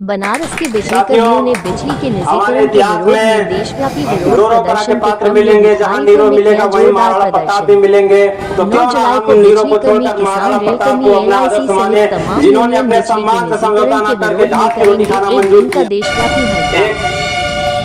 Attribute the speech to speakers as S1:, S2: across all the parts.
S1: बनारस के बिजली कर्मियों ने बिजली के निजीकरण के विरोध में देशव्यापी विरोध प्रदर्शन के क्रम में नीरो मिलेगा वहीं महाराणा प्रताप भी मिलेंगे। तो 9 जुलाई को बिजली कर्मी, किसान, रेल कर्मी, LIC सहित तमाम यूनियन बिजली के निजीकरण के विरोध में करेंगे एक दिन का देशव्यापी हड़ताल।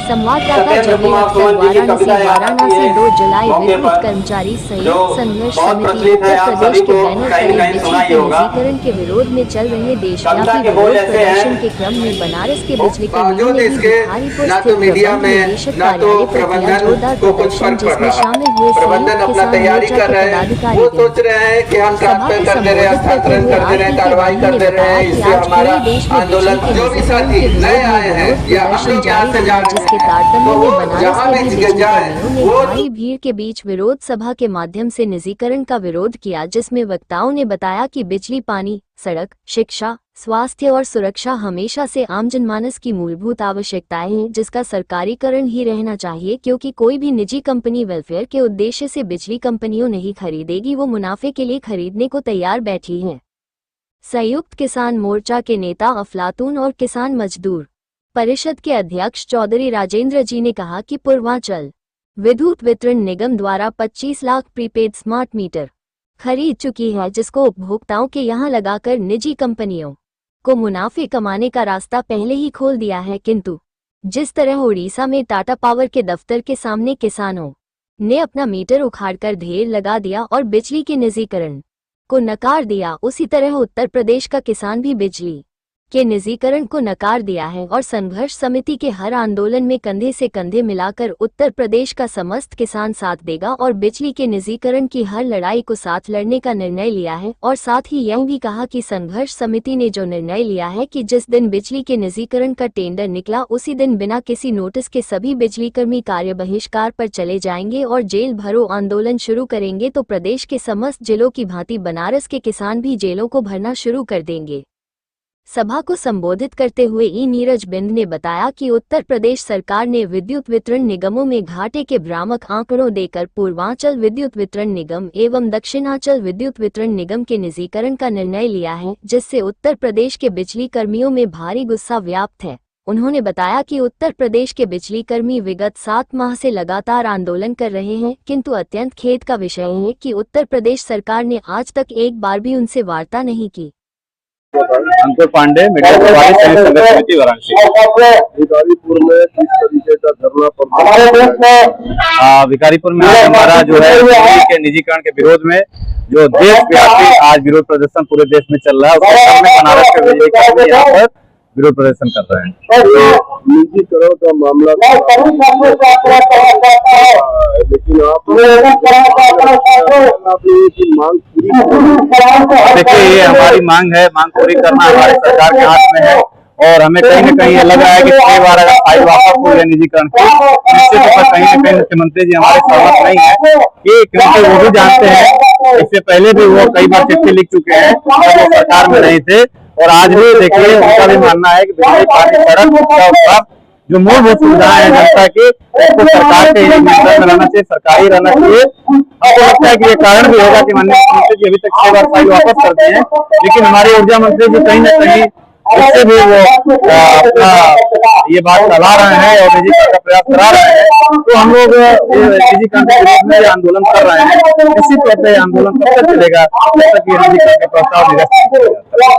S1: संवाददाता जमील अख्तर, वाराणसी 2 जुलाई विद्युत कर्मचारी संयुक्त संघर्ष समिति उत्तर प्रदेश के बैनर तले बिजली के निजीकरण के विरोध में चल रहे देशव्यापी विरोध प्रदर्शन के क्रम में बनारस के बिजली कर्मियों ने बिहारीपुर स्थित निदेशक कार्यालय पर किया जोरदार प्रदर्शन, जिसमें शामिल हुए संयुक्त किसान मोर्चा के पदाधिकारी। सभा को संबोधित करते हुए आरपी के गांधी ने बताया कि आज पूरे देश में बिजली के निजीकरण के विरोध में प्रदर्शन जारी है, जिसके तारतम्य में बनारस के भी बिजली कर्मियों ने भारी भीड़ के बीच विरोध सभा के माध्यम से निजीकरण का विरोध किया, जिसमें वक्ताओं ने बताया कि बिजली, पानी, सड़क, शिक्षा, स्वास्थ्य और सुरक्षा हमेशा से आम जनमानस की मूलभूत आवश्यकताएं हैं, जिसका सरकारीकरण ही रहना चाहिए, क्योंकि कोई भी निजी कंपनी वेलफेयर के उद्देश्य से बिजली कंपनियों नहीं खरीदेगी, वो मुनाफे के लिए खरीदने को तैयार बैठी है। संयुक्त किसान मोर्चा के नेता अफलातून और किसान मजदूर परिषद के अध्यक्ष चौधरी राजेंद्र जी ने कहा कि पूर्वांचल विद्युत वितरण निगम द्वारा 25 लाख प्रीपेड स्मार्ट मीटर खरीद चुकी है, जिसको उपभोक्ताओं के यहां लगाकर निजी कंपनियों को मुनाफे कमाने का रास्ता पहले ही खोल दिया है। किंतु जिस तरह उड़ीसा में टाटा पावर के दफ्तर के सामने किसानों ने अपना मीटर उखाड़कर ढेर लगा दिया और बिजली के निजीकरण को नकार दिया, उसी तरह उत्तर प्रदेश का किसान भी बिजली के निजीकरण को नकार दिया है और संघर्ष समिति के हर आंदोलन में कंधे से कंधे मिलाकर उत्तर प्रदेश का समस्त किसान साथ देगा और बिजली के निजीकरण की हर लड़ाई को साथ लड़ने का निर्णय लिया है। और साथ ही यह भी कहा कि संघर्ष समिति ने जो निर्णय लिया है कि जिस दिन बिजली के निजीकरण का टेंडर निकला उसी दिन बिना किसी नोटिस के सभी बिजली कर्मी कार्य बहिष्कार पर चले जाएंगे और जेल भरो आंदोलन शुरू करेंगे। तो प्रदेश के समस्त जिलों की भांति बनारस के किसान भी जेलों को भरना शुरू कर देंगे। सभा को संबोधित करते हुए नीरज बिंद ने बताया कि उत्तर प्रदेश सरकार ने विद्युत वितरण निगमों में घाटे के भ्रामक आंकड़ों देकर पूर्वांचल विद्युत वितरण निगम एवं दक्षिणांचल विद्युत वितरण निगम के निजीकरण का निर्णय लिया है, जिससे उत्तर प्रदेश के बिजली कर्मियों में भारी गुस्सा व्याप्त है। उन्होंने बताया कि उत्तर प्रदेश के बिजली कर्मी विगत 7 माह से लगातार आंदोलन कर रहे हैं, किंतु अत्यंत खेद का विषय है कि उत्तर प्रदेश सरकार ने आज तक एक बार भी उनसे वार्ता नहीं की।
S2: अंकुर पांडे, मीडिया प्रभारी, संयुक्त संघर्ष समिति, वाराणसी।
S3: भिखारीपुर में किस तरीके का धरना प्रदर्शन?
S2: भिखारीपुर में आज हमारा जो है बिजली के निजीकरण के विरोध में जो देशव्यापी आज विरोध प्रदर्शन पूरे देश में चल रहा है, उसके क्रम में बनारस के बिजली कर्मी यहाँ पर विरोध प्रदर्शन कर रहे हैं।
S3: निजीकरण का मामला लेकिन आप मांग पूरी,
S2: देखिए ये हमारी मांग है, मांग पूरी करना हमारे सरकार के हाथ में है और हमें कहीं न कहीं ये लग रहा है कि कई बार अगर फाइल वापस हो जाए निजीकरण की, निश्चित तौर पर कहीं न कहीं मुख्यमंत्री जी हमारे सहमत नहीं है कि, क्योंकि वो भी जानते हैं, इससे पहले भी वो कई बार चिट्ठी लिख चुके हैं जब वो सरकार में नहीं थे। और आज भी देखिए उनका भी मानना है कि बिजली, पानी, सड़क जो मूलभूत सुविधाएं हैं जनता की, उसको सरकार के नियंत्रण में रहना चाहिए, सरकारी रहना चाहिए। हमको लगता है कि ये कारण भी होगा कि माननीय मुख्यमंत्री जी अभी तक 6 बार फाइल वापस कर दिए हैं, लेकिन हमारे ऊर्जा मंत्री जी कहीं न कहीं इससे भी वो अपना ये बात चला रहे हैं और निजीकरण का प्रयास करा रहे हैं। तो हम लोग निजीकरण के विरोध में आंदोलन कर रहे हैं। निश्चित तौर पर आंदोलन कब तक चलेगा जब तक ये निजीकरण के प्रस्ताव निरस्त नहीं होगा।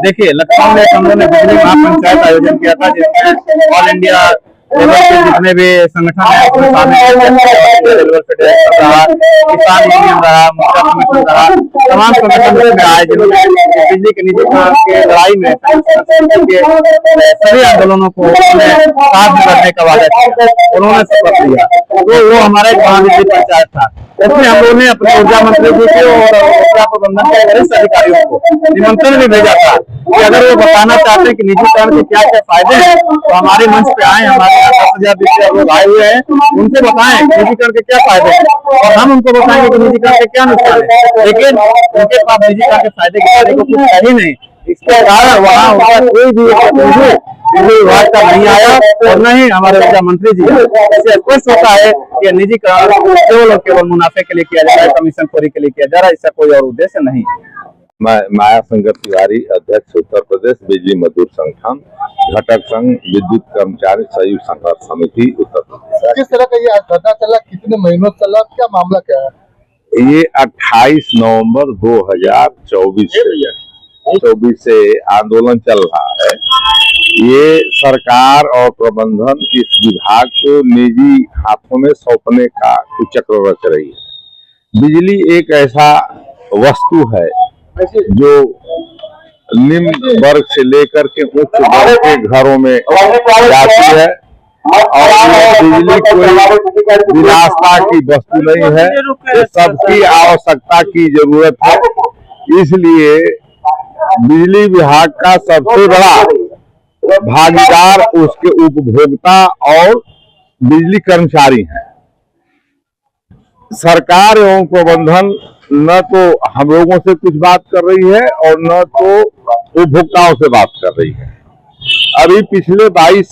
S2: देखिए लखनऊ में हम लोगों ने बिजली महापंचायत आयोजन किया था, जिसमें ऑल इंडिया लेवल के जितने भी संगठन है उसमें शामिल रहा, किसान यूनियन रहा, मोर्चा संगठन रहा, तमाम संगठन उसमें आए जिन्होंने बिजली के निजीकरण के लड़ाई में सभी आंदोलनों को साथ में करने का वादा किया, उन्होंने शपथ लिया। तो वो हमारा एक महाविद्यालय पंचायत था, उसमें हम लोगों ने अपने ऊर्जा मंत्री जी के और ऊर्जा प्रबंधन के वरिष्ठ अधिकारियों को निमंत्रण भी भेजा था कि अगर वो बताना चाहते हैं कि निजीकरण के क्या क्या फायदे हैं तो हमारे मंच पे आए। हमारे 10,000 विद्यार्थी लोग आए हुए हैं, उनसे बताएं निजीकरण के क्या फायदे हैं और हम उनको बताएंगे कि निजीकरण के क्या नुकसान है, लेकिन उनके पास निजीकरण के फायदे के बारे में कुछ है ही नहीं। इसके कारण वहाँ कोई भी बिजली विभाग का नहीं आया और न ही हमारे ऊर्जा मंत्री जी हैं। इससे स्पष्ट होता है कि निजीकरण केवल और केवल मुनाफे के लिए किया जा रहा है, कमीशन खोरी के लिए किया जा रहा है, इसका कोई और उद्देश्य नहीं।
S4: मैं माया शंकर तिवारी, अध्यक्ष उत्तर प्रदेश बिजली मजदूर संगठन, घटक संघ विद्युत कर्मचारी संयुक्त संघर्ष समिति उत्तर प्रदेश।
S3: किस तरह का ये धरना चला, कितने महीनों चला, क्या मामला क्या है?
S4: ये 28 नवंबर 2024 से आंदोलन चल रहा है। ये सरकार और प्रबंधन इस विभाग को निजी हाथों में सौंपने का कुछ चक्र रच रही है। बिजली एक ऐसा वस्तु है जो निम्न वर्ग से लेकर के उच्च वर्ग के घरों में जाती है और बिजली कोई विलासता की वस्तु नहीं है, ये सबकी आवश्यकता की जरूरत है। इसलिए बिजली विभाग का सबसे बड़ा भागीदार उसके उपभोक्ता और बिजली कर्मचारी हैं। सरकार एवं प्रबंधन न तो हम लोगों से कुछ बात कर रही है और न तो उपभोक्ताओं से बात कर रही है। अभी पिछले 22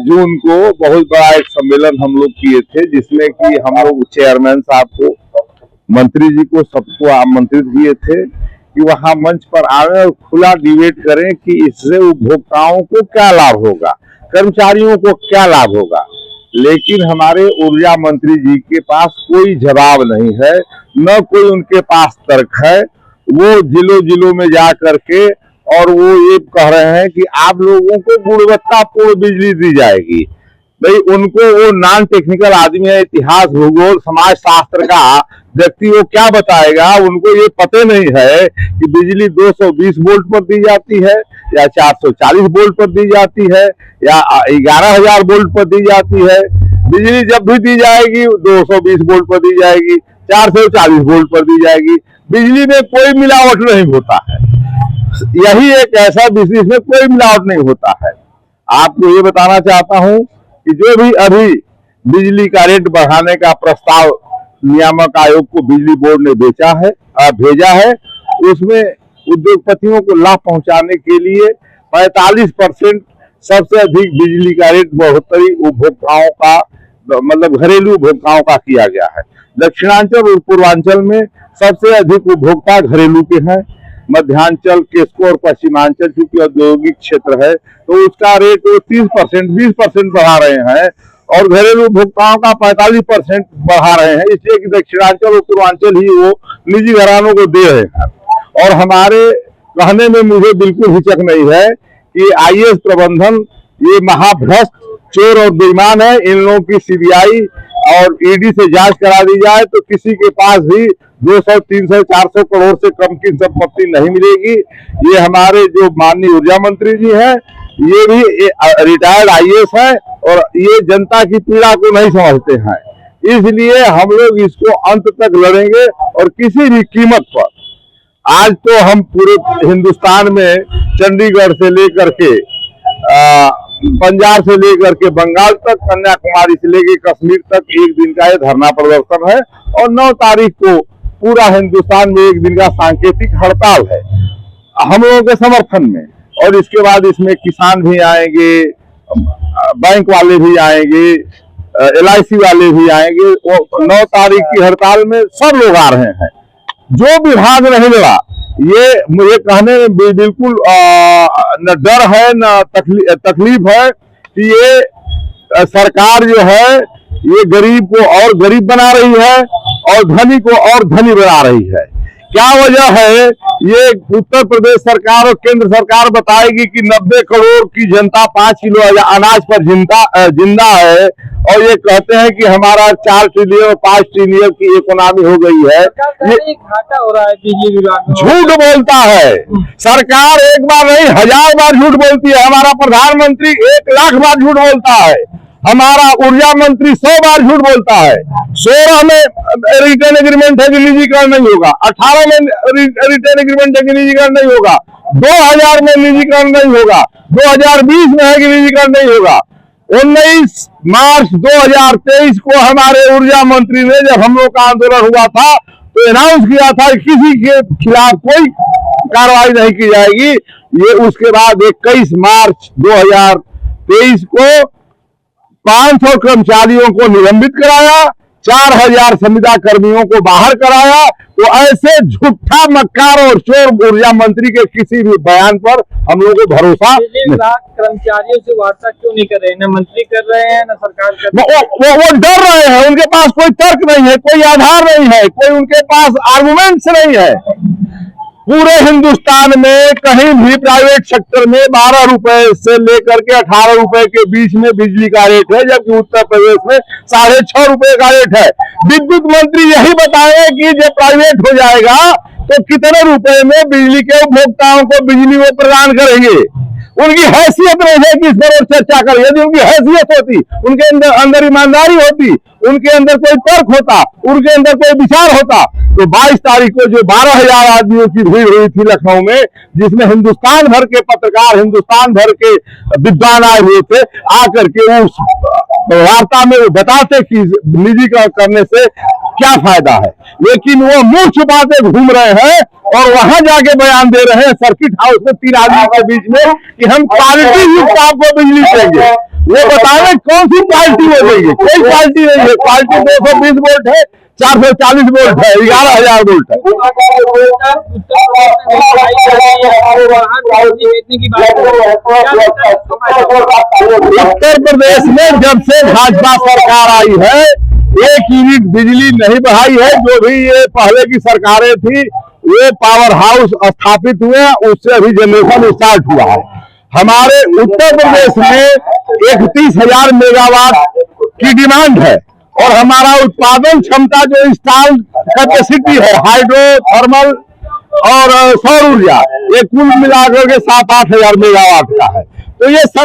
S4: जून को बहुत बड़ा एक सम्मेलन हम लोग किए थे, जिसमें कि हम लोग चेयरमैन साहब को, मंत्री जी को, सबको आमंत्रित किए थे कि वहां मंच पर आए और खुला डिबेट करें कि इससे उपभोक्ताओं को क्या लाभ होगा, कर्मचारियों को क्या लाभ होगा। लेकिन हमारे ऊर्जा मंत्री जी के पास कोई जवाब नहीं है, न कोई उनके पास तर्क है। वो जिलों में जा करके और वो ये कह रहे हैं कि आप लोगों को गुणवत्तापूर्ण बिजली दी जाएगी। भाई उनको, वो नॉन टेक्निकल आदमी है, इतिहास भूगोल समाज शास्त्र का व्यक्ति, वो क्या बताएगा। उनको ये पता नहीं है कि बिजली 220 वोल्ट पर दी जाती है या 440 वोल्ट पर दी जाती है या 11,000 वोल्ट पर दी जाती है। बिजली जब भी दी जाएगी 220 वोल्ट पर दी जाएगी, 440 वोल्ट पर दी जाएगी। बिजली में कोई मिलावट नहीं होता है। यही एक ऐसा बिजली में कोई मिलावट नहीं होता है। आपको ये बताना चाहता हूं कि जो भी अभी बिजली का रेट बढ़ाने का प्रस्ताव नियामक आयोग को बिजली बोर्ड ने भेजा है, उसमें उद्योगपतियों को लाभ पहुंचाने के लिए 45% सबसे अधिक बिजली का रेट बढ़ोतरी उपभोक्ताओं का, मतलब घरेलू उपभोक्ताओं का किया गया है। दक्षिणांचल और पूर्वांचल में सबसे अधिक उपभोक्ता घरेलू के हैं। मध्यांचल, केसको और पश्चिमांचल चूंकि औद्योगिक क्षेत्र है तो उसका रेट 30%, 20% बढ़ा रहे हैं और घरेलू उपभोक्ताओं का 45% बढ़ा रहे हैं। इसलिए कि दक्षिणांचल और पूर्वांचल ही वो निजी घरानों को दे रहे हैं। और हमारे कहने में मुझे बिल्कुल हिचक नहीं है कि आईएएस प्रबंधन ये महाभ्रष्ट, चोर और बेईमान है। इन लोगों की सीबीआई और ईडी से जांच करा दी जाए तो किसी के पास भी 200, 300, 400 करोड़ से कम की संपत्ति नहीं मिलेगी। ये हमारे जो माननीय ऊर्जा मंत्री जी हैं, ये भी रिटायर्ड आईएएस हैं और ये जनता की पीड़ा को नहीं समझते हैं। इसलिए हम लोग इसको अंत तक लड़ेंगे और किसी भी कीमत पर। आज तो हम पूरे हिंदुस्तान में चंडीगढ़ से लेकर के पंजाब से लेकर के बंगाल तक, कन्याकुमारी से लेकर कश्मीर तक एक दिन का ये धरना प्रदर्शन है और 9 तारीख को पूरा हिंदुस्तान में एक दिन का सांकेतिक हड़ताल है हम लोगों के समर्थन में। और इसके बाद इसमें किसान भी आएंगे, बैंक वाले भी आएंगे, LIC वाले भी आएंगे। वो 9 तारीख की हड़ताल में सब लोग आ रहे हैं। जो विभाग नहीं लड़ा, ये मुझे कहने में बिल्कुल न डर है न तकलीफ है कि ये सरकार जो है ये गरीब को और गरीब बना रही है और धनी को और धनी बना रही है। क्या वजह है? ये उत्तर प्रदेश सरकार और केंद्र सरकार बताएगी कि 90 करोड़ की जनता 5 किलो अनाज पर जिंदा है और ये कहते हैं कि हमारा 4 ट्रिलियन और 5 ट्रिलियन की इकोनॉमी हो गई है। ये
S5: घाटा हो रहा है बिजली विभाग में।
S4: झूठ बोलता है सरकार, एक बार नहीं 1000 बार झूठ बोलती है। हमारा प्रधानमंत्री 1 लाख बार झूठ बोलता है। हमारा ऊर्जा मंत्री 100 बार झूठ बोलता है। 16 में रिटर्न एग्रीमेंट है कि निजीकरण नहीं होगा, 18 में रिटर्न एग्रीमेंट है कि निजीकरण नहीं होगा, 2000 में निजीकरण नहीं होगा, 2020 में है कि निजीकरण नहीं होगा। 19 मार्च 2023 को हमारे ऊर्जा मंत्री ने, जब हम लोग का आंदोलन हुआ था, तो अनाउंस किया था कि किसी के खिलाफ कोई कार्रवाई नहीं की जाएगी। ये उसके बाद 21 मार्च 2023 को 500 कर्मचारियों को निलंबित कराया, 4000 संविदा कर्मियों को बाहर कराया। तो ऐसे झूठा मक्कार और चोर ऊर्जा मंत्री के किसी भी बयान पर हम लोगों को भरोसा
S5: बिजली
S4: नहीं।
S5: विभाग कर्मचारियों से वार्ता क्यों नहीं कर रहे हैं? न मंत्री कर रहे हैं, न सरकार कर रही है।
S4: वो डर रहे हैं, उनके पास कोई तर्क नहीं है, कोई आधार नहीं है, कोई उनके पास आर्गुमेंट्स नहीं है। पूरे हिंदुस्तान में कहीं भी प्राइवेट सेक्टर में 12 रुपए से लेकर के 18 रुपए के बीच में बिजली का रेट है, जबकि उत्तर प्रदेश में 6.5 रुपए का रेट है। विद्युत मंत्री यही बताए कि जब प्राइवेट हो जाएगा तो कितने रुपए में बिजली के उपभोक्ताओं को बिजली वो प्रदान करेंगे। उनकी हैसियत नहीं है कि इस पर और चर्चा करें। यदि उनकी हैसियत होती, उनके अंदर ईमानदारी होती, उनके अंदर कोई तर्क होता, उनके अंदर कोई विचार होता, तो 22 तारीख को जो 12,000 आदमियों की भीड़ हुई थी लखनऊ में, जिसमें हिंदुस्तान भर के पत्रकार, हिंदुस्तान भर के विद्वान आए हुए थे, आकर के उस वार्ता में वो बताते कि निजीकरण करने से क्या फायदा है, लेकिन वो मुंह छुपाते घूम रहे हैं और वहां जाके बयान दे रहे हैं सर्किट हाउस में 3 आदमी के बीच में कि हम क्वालिटी युक्त आपको बिजली देंगे। वो बतावे कौन सी क्वालिटी वो देंगे? कोई क्वालिटी नहीं है। क्वालिटी 220 वोल्ट है, 440 वोल्ट है, 11,000 वोल्ट है। उत्तर प्रदेश में जब से भाजपा सरकार आई है 1 यूनिट बिजली नहीं बढ़ाई है। जो भी ये पहले की सरकारें थी वो पावर हाउस स्थापित हुए, उससे अभी जनरेशन स्टार्ट हुआ है। हमारे उत्तर प्रदेश में 31,000 मेगावाट की डिमांड है और हमारा उत्पादन क्षमता जो इंस्टॉल कैपेसिटी है हाइड्रो, थर्मल और सौर ऊर्जा, ये कुल मिलाकर के 7-8 हजार मेगावाट का है। तो ये सब